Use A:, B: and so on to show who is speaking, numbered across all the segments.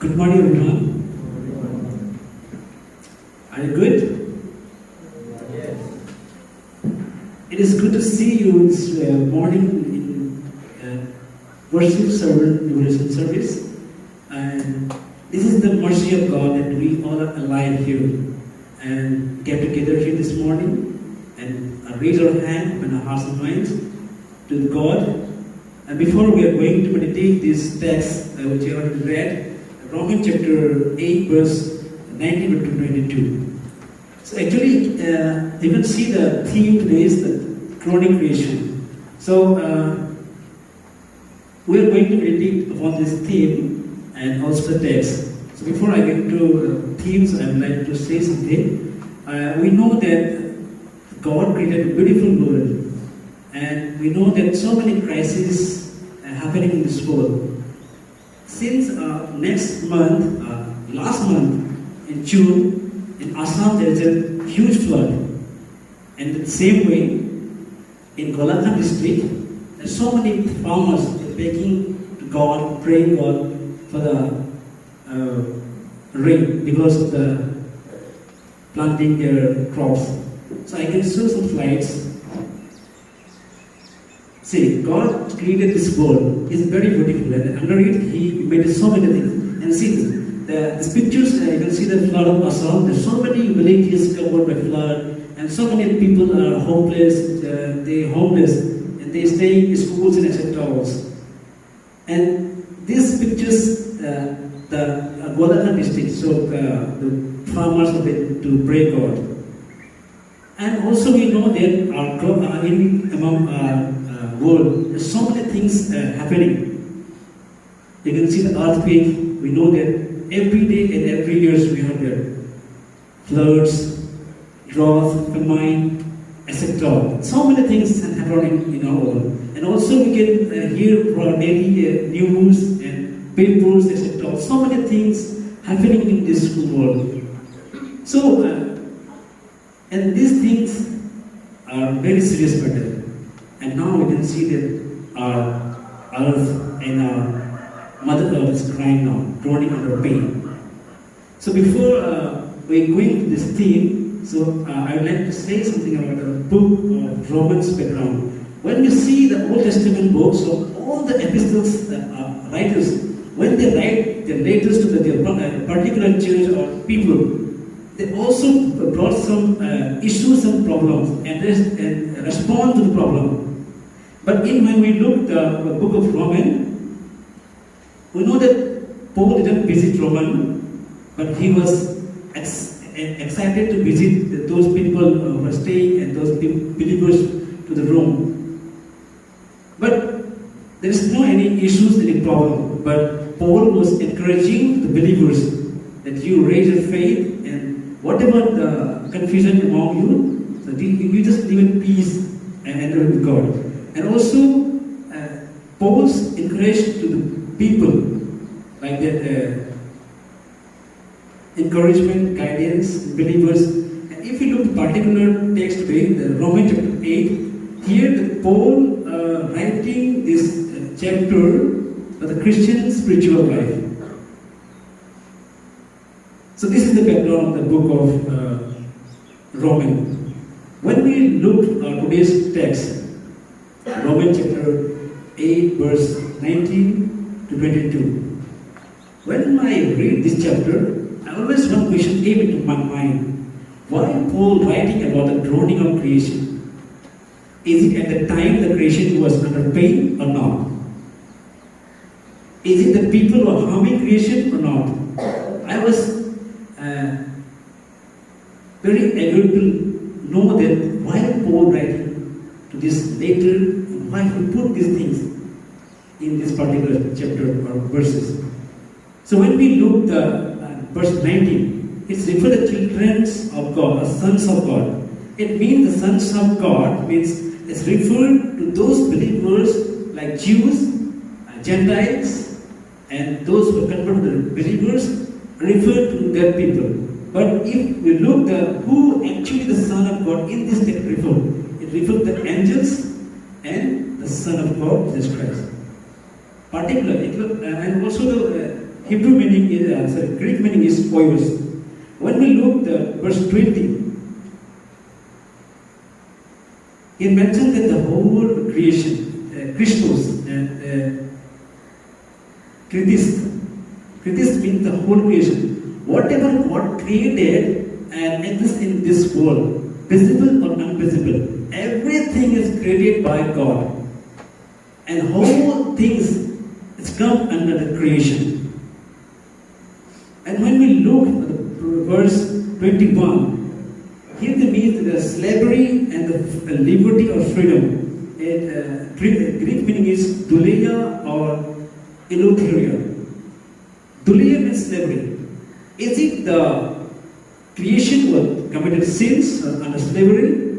A: Good morning, everyone. Are you good?
B: Yes.
A: It is good to see you this morning in worship devotion service. And this is the mercy of God that we all are alive here and get together here this morning and raise our hand, open our hearts and minds to God. And before we are going to meditate this text which I already read, Romans chapter 8, verse 19 to 22. So actually, you can see the theme today is the Groaning Creation. So we are going to meditate upon this theme and also the text. So before I get to themes, I would like to say something. We know that God created a beautiful world, and we know that so many crises are happening in this world. Since next month, last month, in June, in Assam there is a huge flood. And the same way, in Golaghat district, there are so many farmers begging to God, praying God for the rain because of the planting their crops. So I can show some slides. See, God created this world. It's very beautiful, and under it, He made so many things. And see these pictures. You can see the flood of Assam. There's so many villages covered by flood, and so many people are hopeless. They're homeless, and they stay in schools and etc. And these pictures, the Golaghat district. So the farmers are to pray God. And also we know that among our world, there's so many things happening. You can see the earthquake. We know that every day and every year we have there floods, drought, famine, etc. So many things are happening in our world. And also we can hear from daily news and papers, etc. So many things happening in this world. So, and these things are very serious matter. And now we can see that our earth and our Mother Earth is crying now, groaning under pain. So before we go into this theme, so I would like to say something about the book of Romans background. When you see the Old Testament books of all the epistles, writers, when they write their letters to their particular church or people, they also brought some issues and problems and respond to the problem. But when we look at the book of Romans, we know that Paul didn't visit Rome, but he was excited to visit those people who were staying and those believers to the Rome. But there is no any issues, any problem. But Paul was encouraging the believers that you raise your faith and whatever the confusion among you, so you just live in peace and enter with God. And also, Paul's encouraged to the people, like that encouragement, guidance, believers. And if you look at particular text today, the Romans chapter 8, here the Paul writing this chapter for the Christian spiritual life. So this is the background of the book of Romans. When we look at today's text, Romans chapter 8, verse 19 to 22. When I read this chapter, I always one question came into my mind. Why Paul writing about the groaning of creation? Is it at the time the creation was under pain or not? Is it the people who are harming creation or not? I was very eager to know that why Paul writing to this letter, and why he put these things in this particular chapter or verses. So when we look at verse 19, it's referred to children of God, or sons of God. It means the sons of God means it's referred to those believers like Jews, Gentiles, and those who are converted believers refer to their people. But if we look at who actually the Son of God in this text it refers the angels and the Son of God, Jesus Christ. Particularly, and also Hebrew meaning is, Greek meaning is poios. When we look at verse 20, he mentioned that the whole creation, Christos and Kritis. Kritis means the whole creation. Whatever God created and exists in this world, visible or invisible, everything is created by God. And whole things is come under the creation. And when we look at the verse 21, here the means the slavery and the liberty or freedom. Greek meaning is dulia or eleutheria. Dulia means slavery. Is it the creation who committed sins under slavery?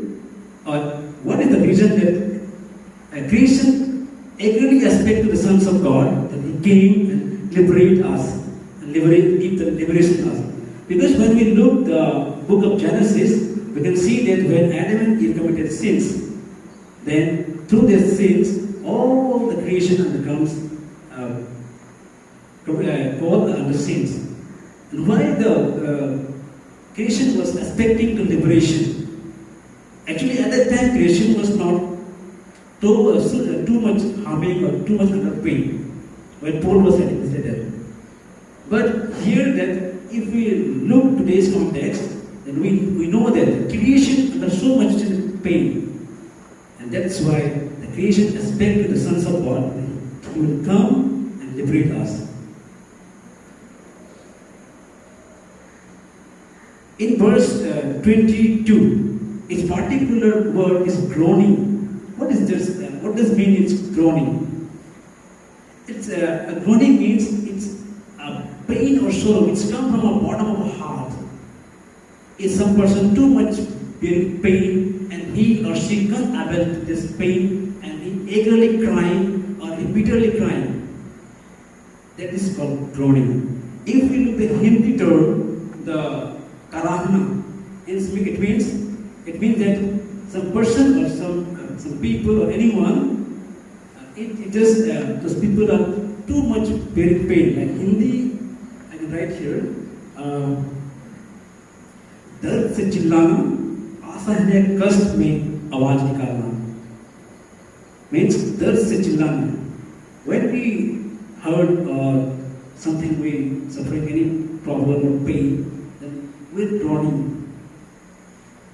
A: Or what is the reason that creation eagerly expected the sons of God that He came and liberate us and give the liberation us? Because when we look the book of Genesis, we can see that when Adam and Eve committed sins, then through their sins, all the creation undercomes called under sins. And why the creation was expecting the liberation? Actually, at that time, creation was not too much harming or too much under pain when Paul was saying that. But here, that if we look today's context, then we know that creation under so much pain, and that's why the creation expected the sons of God, He will come and liberate us. In verse 22, its particular word is groaning. What is this? What does mean it's groaning? It's a groaning means it's a pain or sorrow which comes from the bottom of the heart. Is some person too much pain and he or she can't able to this pain and he eagerly crying or he bitterly crying? That is called groaning. If we look at the Hindi term, the karahna, it means that some person or some people or anyone, it just those people are too much very pain. Like Hindi, I can write here. दर्द से चिल्लाना, असहनीय कष्ट में आवाज निकालना. Means दर्द से चिल्लाना. When we heard something, we suffering any problem or pain, then we're groaning,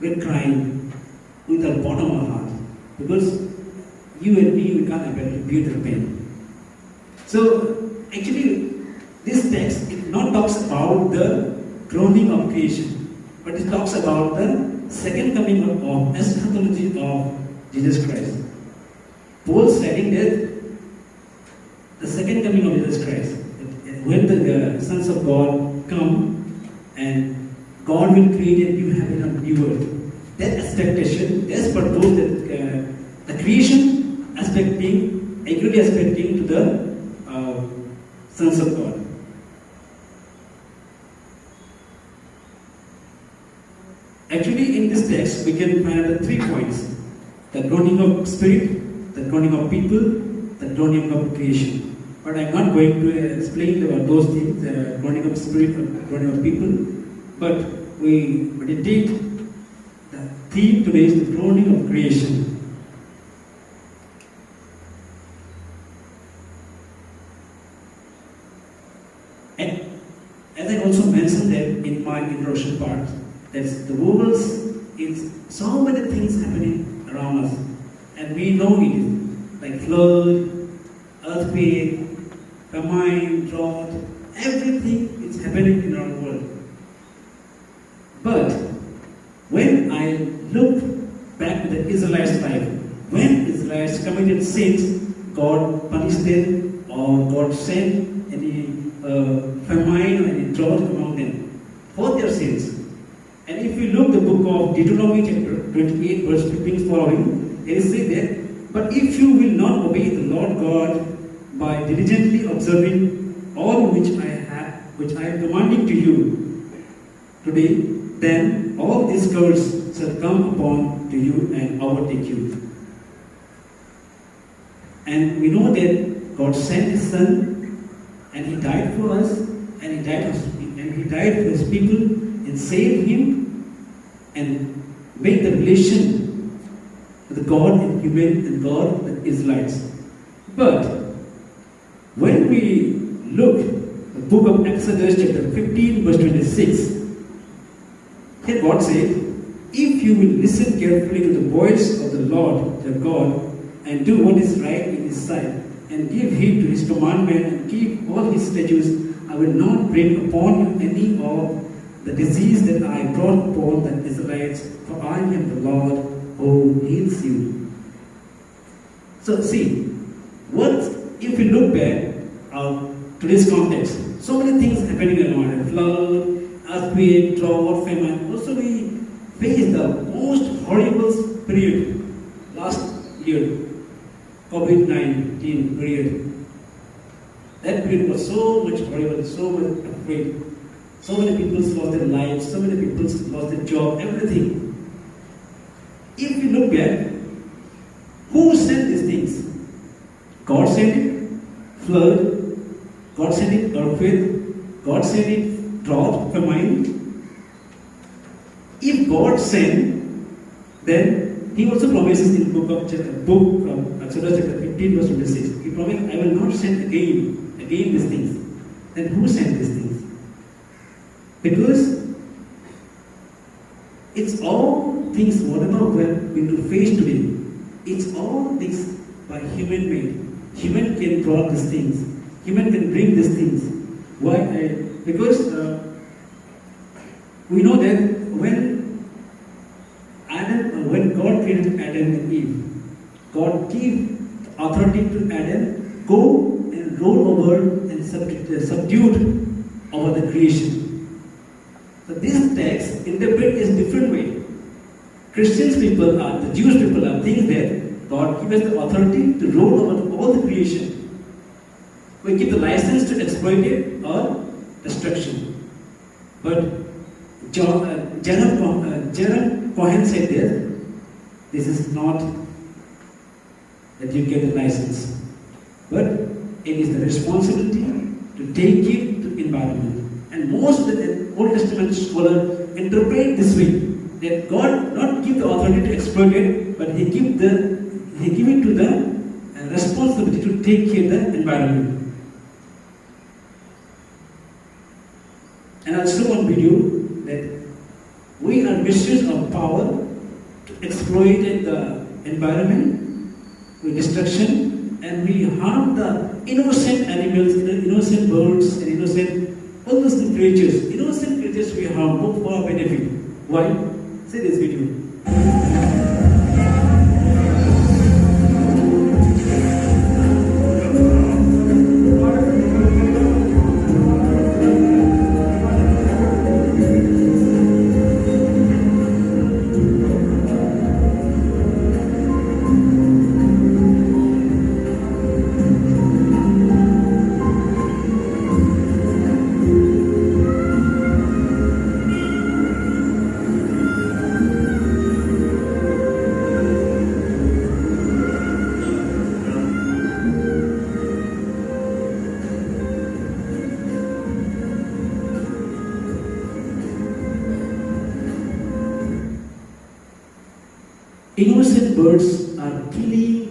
A: we're crying with the bottom of our heart, because you and me, we can't able to bear the pain. So actually, this text it not talks about the groaning of creation, but it talks about the second coming of eschatology of Jesus Christ. Paul stating that the second coming of Jesus Christ, when the sons of God come and God will create a new heaven and new earth. That expectation, that's for those that the creation eagerly expecting to the sons of God. Actually, in this text, we can find the 3 points: the groaning of spirit, the groaning of people, the groaning of creation. But I'm not going to explain those things, the groaning of spirit, the groaning of people. But we meditate. The theme today is the groaning of creation. And as I also mentioned that in my introduction part, that the world is so many things happening around us, and we know it is like flood, earthquake, famine, drought, everything is happening in our world. But when I look back to the Israelites' life, when Israelites committed sins, God punished them or God sent any famine or any drought among them for their sins. And if you look the book of Deuteronomy chapter 28 verse 15 following, it is said that, but if you will not obey the Lord God by diligently observing all which I am commanding to you today, then all these curses shall come upon to you and overtake you. And we know that God sent His Son and He died for us, and He died for His people, and saved him, and made the relation with God and human and God and Israelites. But when we look the book of Exodus chapter 15 verse 26, here God said, if you will listen carefully to the voice of the Lord your God and do what is right in His sight and give heed to His commandment and keep all His statutes, I will not bring upon you any of the disease that I brought upon the Israelites, for I am the Lord who heals you. So see, what if we look back today's context, so many things happening around, a flood, earthquake, drought, famine. Also we faced the most horrible period last year, COVID-19 period. That period was so much horrible, so much afraid. So many people lost their lives, so many people lost their job, everything. If we look back, who sent these things? God sent it, flood, God sent it, earthquake, God sent it, drought, famine. If God sent, then He also promises in the book from Exodus chapter 15 verse 26. He promised, I will not send again these things. Then who sent these things? Because it's all things, whatever we're going to face today, it's all things by human made. Human can draw these things. Human can bring these things. Why? Because we know that when God created Adam and Eve, God gave authority to Adam, go and roll over and subdued over the creation. So this text interpreted in different way. Christians people the Jewish people are thinking that God gives us the authority to roll over all the creation. We give the license to exploit it or destruction. But Jared Cohen said that this is not that you get the license, but it is the responsibility to take it to environment. And most of the Old Testament scholars interpret this way, that God not give the authority to exploit it, but He give it to the responsibility to take care of the environment. And I saw one video that we are misused of power to exploit the environment with destruction, and we harm the innocent animals, innocent birds, and innocent all those creatures. Innocent creatures we harm for our benefit. Why? See this video. Innocent birds are killing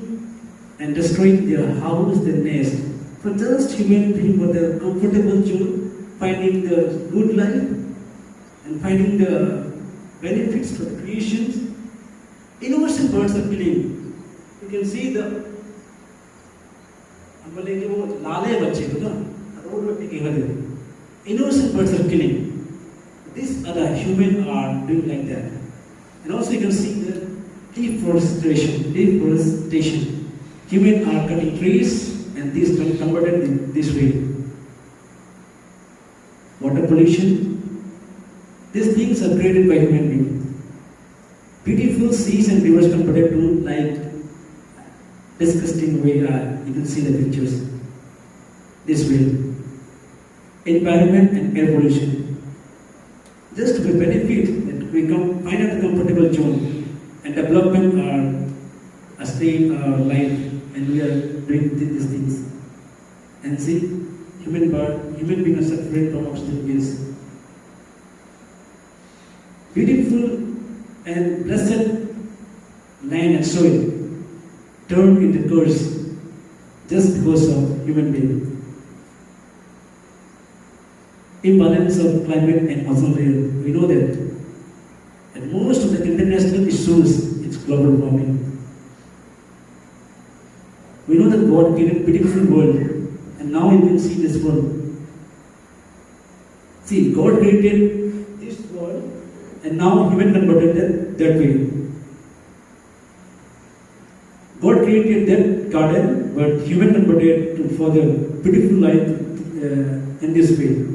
A: and destroying their house, their nest, for just human beings for their comfortable zone, finding the good life and finding the benefits for the creations. Innocent birds are killing. You can see the innocent birds are killing. These other humans are doing like that. And also you can see the deforestation. Humans are cutting trees and these are converted in this way. Water pollution. These things are created by human beings. Beautiful seas and rivers converted to like disgusting way. You can see the pictures. This way. Environment and air pollution. Just to benefit that we find out the comfortable zone. And development are a state life, and we are doing these things. And see, human being are suffering from obstacle is beautiful and blessed land and soil turned into curse just because of human being. Imbalance of climate and ozone layer. We know that. And most of the international issues is global warming. We know that God created a beautiful world, and now you can see this world. See, God created this world, and now human converted it that way. God created that garden, but human converted it for the beautiful life in this way.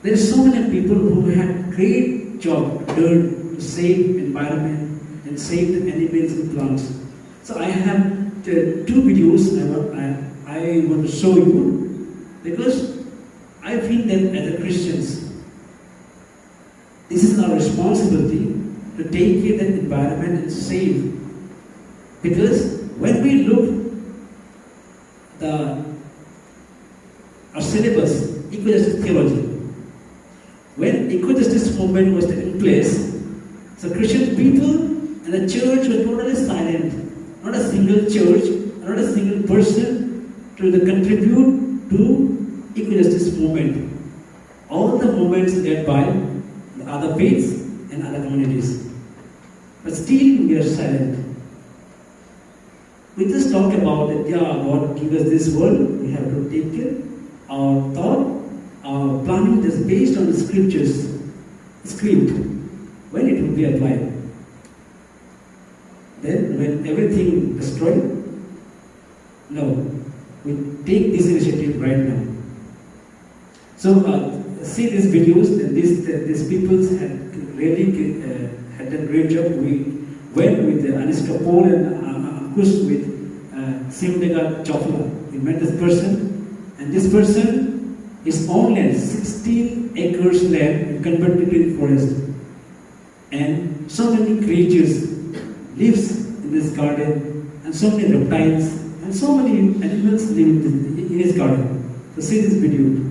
A: There are so many people who had great job done to save environment and save the animals and plants. So I have two videos I want to show you, because I feel that as a Christians, this is our responsibility to take care of the environment and save. Because when we look our syllabus, eco-justice theology, when eco-justice movement was taking place, so Christian people and the church were totally silent. Not a single church, not a single person to contribute to eco-justice movement. All the movements led by the other faiths and other communities. But still we are silent. We just talk about that, yeah, God give us this world, we have to take it. Our thought, our planning is based on the scriptures, script, when it will be applied. Then when everything destroyed, no, we take this initiative right now. So see these videos, and these people had really had done a great job. We went with Aniska Paul and Ankush with Simdega Chopla. We met this person, and this person is owned 16 acres land converted into forest. And so many creatures lives in this garden, and so many reptiles, and so many animals live in his garden. So see this video.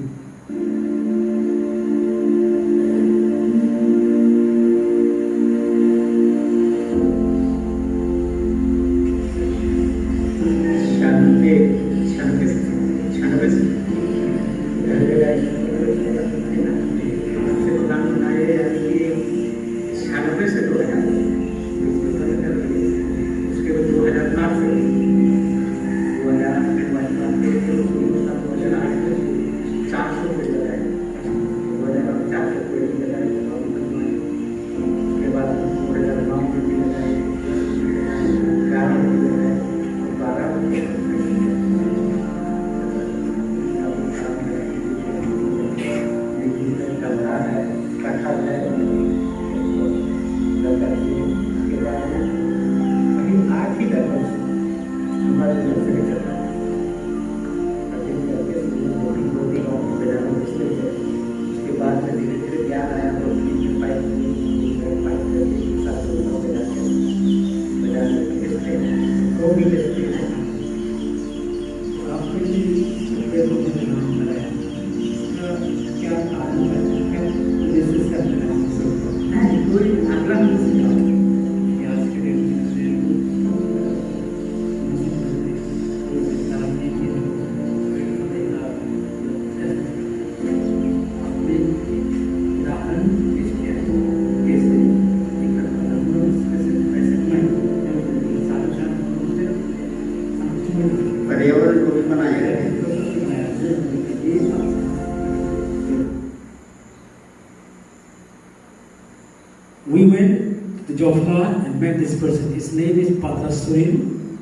A: We went to Jofla and met this person. His name is Patra Surin,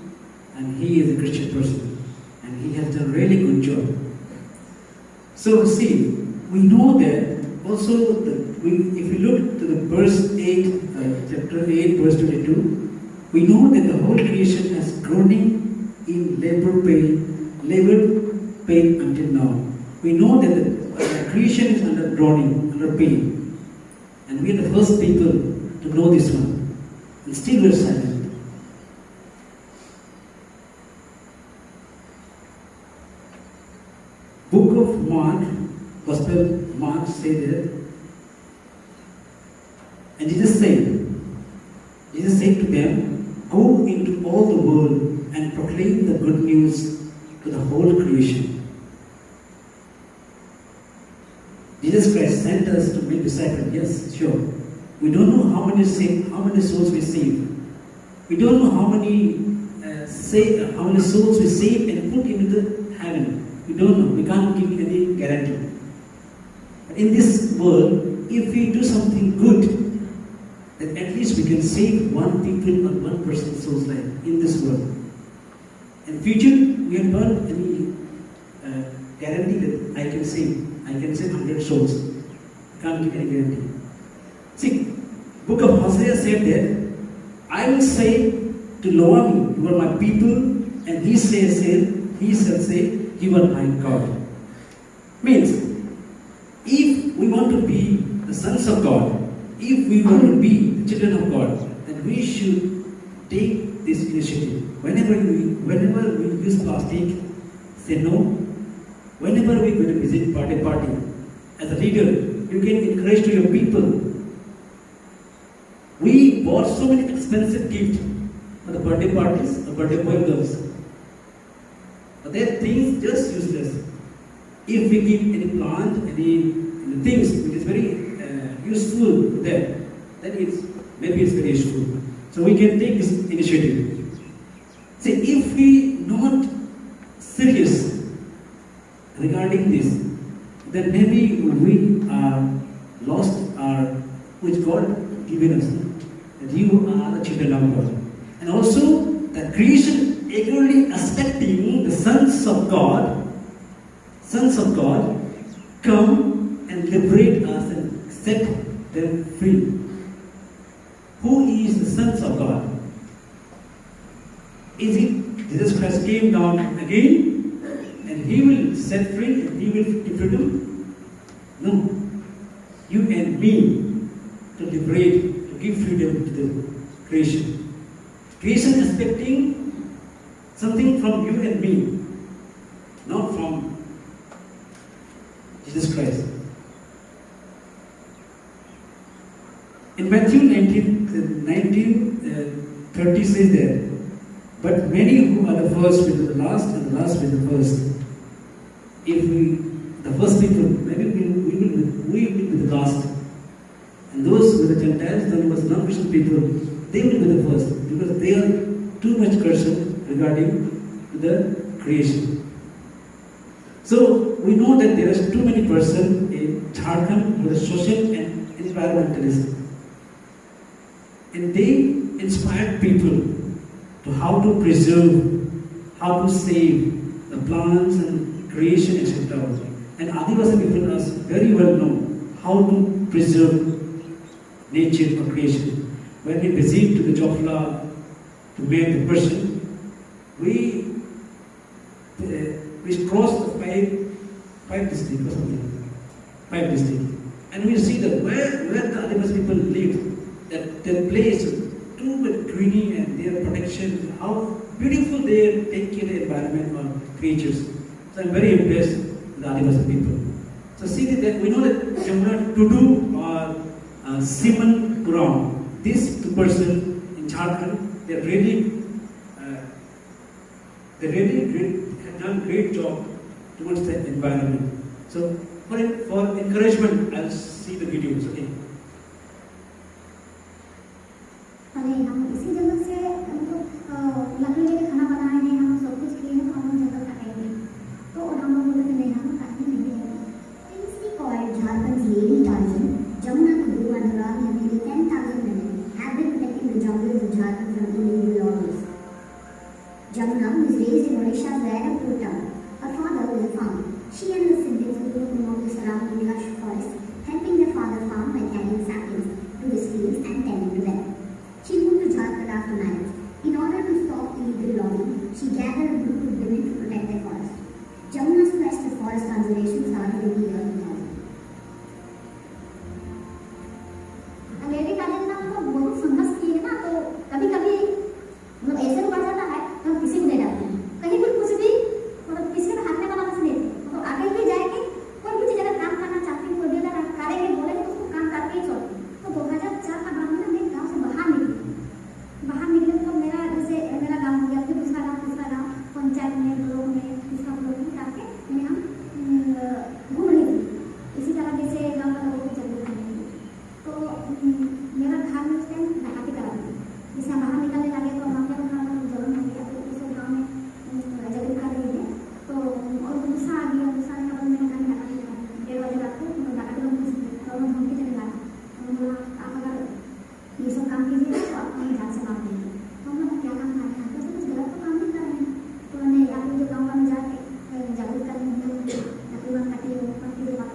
A: and he is a Christian person, and he has done a really good job. So see, we know that also if we look to the verse 8, chapter 8, verse 22, we know that the whole creation has groaning in labor pain until now. We know that the creation is under groaning, under pain. And we are the first people to know this one. And still we are silent. Book of Mark, Gospel Mark say that, and Jesus said to them, "Go into all the world and proclaim the good news to the whole creation." Jesus Christ sent us to make disciples. Yes, sure. We don't know how many souls we save. We don't know how many souls we save and put into the heaven. We don't know. We can't give any guarantee. But in this world, if we do something good, then at least we can save one people or one person's soul's life in this world. In future, we have not any guarantee that I can save 100 souls. I can't give any guarantee. See, book of Hosea said that, "I will say to Loami, you are my people, and he shall say, you are my God." Means, if we want to be the sons of God, if we want to be children of God, then we should take this initiative. Whenever we use plastic, say no. Whenever we go to visit party, as a leader, you can encourage to your people. We bought so many expensive gifts for the birthday parties, the birthday boy girls. But their things just useless. If we give any plant, any things which is very useful to them, then maybe it's very useful. So we can take this initiative. See, if we not serious regarding this, then maybe we are lost our which God given us. That you are the children of God. And also the creation eagerly expecting the sons of God come and liberate us and set them free. Who is the sons of God? Is it Jesus Christ came down again and he will set free and he will give freedom? No. You and me to liberate, to give freedom to the creation. Creation is expecting something from you and me, not from Jesus Christ. In Matthew 19:30 says that, "But many who are the first will be the last, and the last will be the first." If the first people, maybe we will be the last. And those who are the Gentiles, those non-Christian people, they will be the first, because they are too much concerned regarding the creation. So we know that there are too many persons in Jharkhand who are social and environmentalists. And they inspired people to how to preserve, how to save the plants and creation, etc. And Adivasi people are very well known how to preserve nature or creation. When we visit to the Jofla to meet the person, we cross the five districts or something, and we see that where the Adivasi people live, that place too much greenery and their protection, how beautiful they take care of the environment or creatures. So I'm very impressed with the Adivasi people. So see that we know that Jamuna Tudu or Siman Puram, these two persons in Jharkhand, they really have done great job towards the environment. So for encouragement, I'll see the videos. Okay.
B: हम इसी जगह से हमको लकड़ी के खाना बनाए हैं, हम सब कुछ किए हैं, तो हम जगह खाएंगे तो और हम लोग बोले कि नहीं, हम खाने नहीं देंगे. Famously called Jharkhand's Lady Tarzan, Jamuna Tudu and Ram and nearly 10,000 women have been protecting the jungles of Jharkhand from illegal loggers. Jamuna was raised in Odisha's Vairapur town. Her father was a farmer. She and her siblings grew up among the surrounding lush forest, helping their father farm by carrying saplings to his fields and tending to them. She moved to Jharkhand after marriage. In order to stop illegal logging, she gathered a group of women to protect their forest. Jamuna's quest for forest conservation started in the year 2000. Lady काजल ना तो बहुत संघर्ष किए ना, तो कभी-कभी मतलब ऐसे पड़ जाता है तो किसी को दे डालते हैं, कहीं भी कुछ भी मतलब किसी का हाथ में वाला कुछ नहीं, तो आगे भी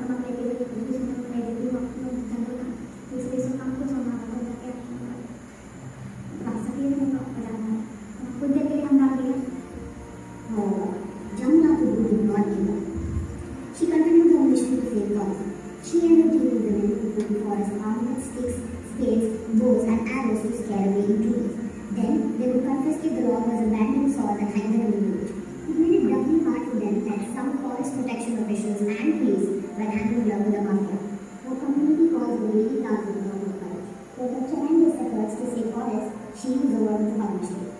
B: नमक लेके जाइए, कुछ भी सामान मैं देती हूँ आपको जंगल का, तो इसलिए सब काम कुछ हम हमारा हो जाके आप सकते हैं तो आपको जाना है कुछ देर के लिए हम डाल दिया। Jamna did not give up. She continued her mission to save God. She and her team of women who put the forest armed with sticks, spades, bows, and arrows to scare away intruders. Then they would confiscate the robbers, abandon swords, and hang them in the village. It made it doubly hard for them that some forest protection officials and police were handing love with the mafia. Her community calls the lady down to the top of courage. For her tremendous efforts to save forests, she used the word of the partnership.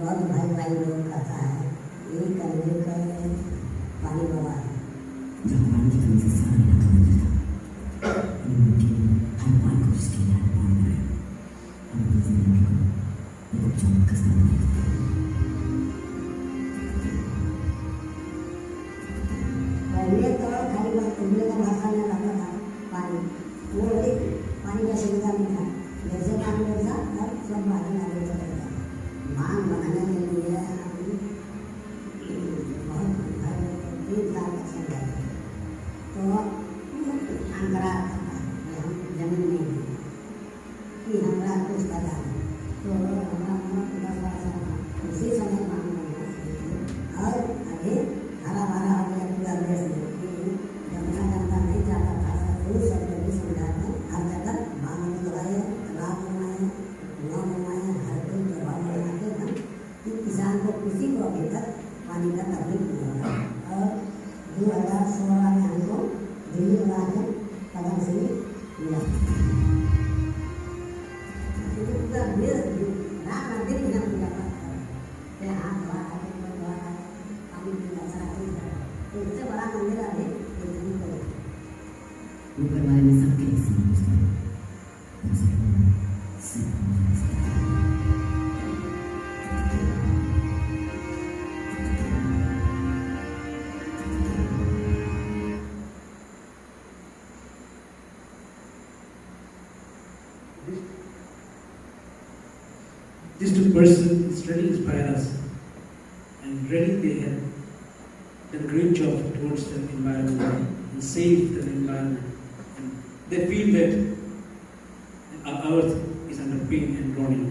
C: बहुत भाई भाई लोग खाता है, यही करने का पानी बाबा है। जब पानी की कमी से सारा इलाका बंद था, हर पानी को जिसके लिए पानी है, हम लोग जिंदगी को एक चमक का पहले तो खाली बात उंगली का भाषा में लगता था पानी, वो एक पानी का सुविधा नहीं था, जैसे पानी बरसा अब सब पानी आ गया था। मान बनाने के लिए बहुत 3 साल का समय है, तो अंतरा हम जमीन नहीं है कि हमारा कुछ पता है, तो हमारा 10 वर्ष उसी समय मान बनाना और अभी हरा भरा हो गया पूरा देश में कि जमना जमना नहीं जाता था, उस सब भी सुविधा है, हर जगह बांध लगाए, तालाब बनाए, कुआं बनाए, हर कोई प्रभाव बना के किसान को किसी को अभी तक पानी का तकलीफ नहीं हो रहा है। और 2016 में हमको दिल्ली बना के पदम से मिला, पूरा रात मंदिर भी हम पूजा करते हैं, हाथ धोआ खाते पानी पीना सारा चीज है, तो इससे बड़ा मंदिर अभी नहीं कोई। ऊपर वाले में सबके
A: These two persons really inspire us, and really they have done a great job towards the environment and saved the environment. And they feel that our earth is under pain and groaning.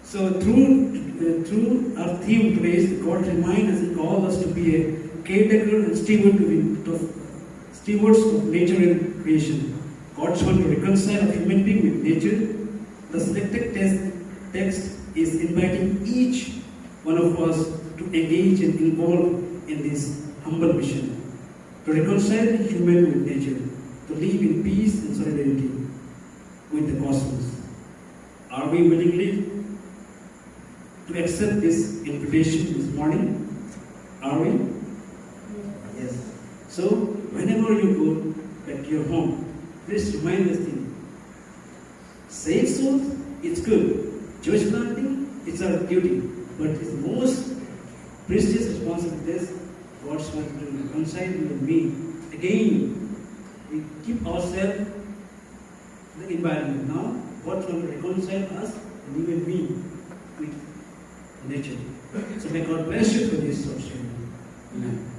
A: So through our theme today is God reminds us and calls us to be a caretaker and stewards of nature and creation. God's want to reconcile a human being with nature. The selected text is inviting each one of us to engage and involve in this humble mission, to reconcile human with nature, to live in peace and solidarity with the cosmos. Are we willingly to accept this invitation this morning? Are we? Yes. So, whenever you go back to your home, please remind this thing. Save souls, it's good. Church planting, it's our duty. But it's most precious responsibility is God's want to reconcile you and me. Again, we keep ourselves the environment. Now, God wants to reconcile us and you and me with nature. So may God bless you for this option. Amen.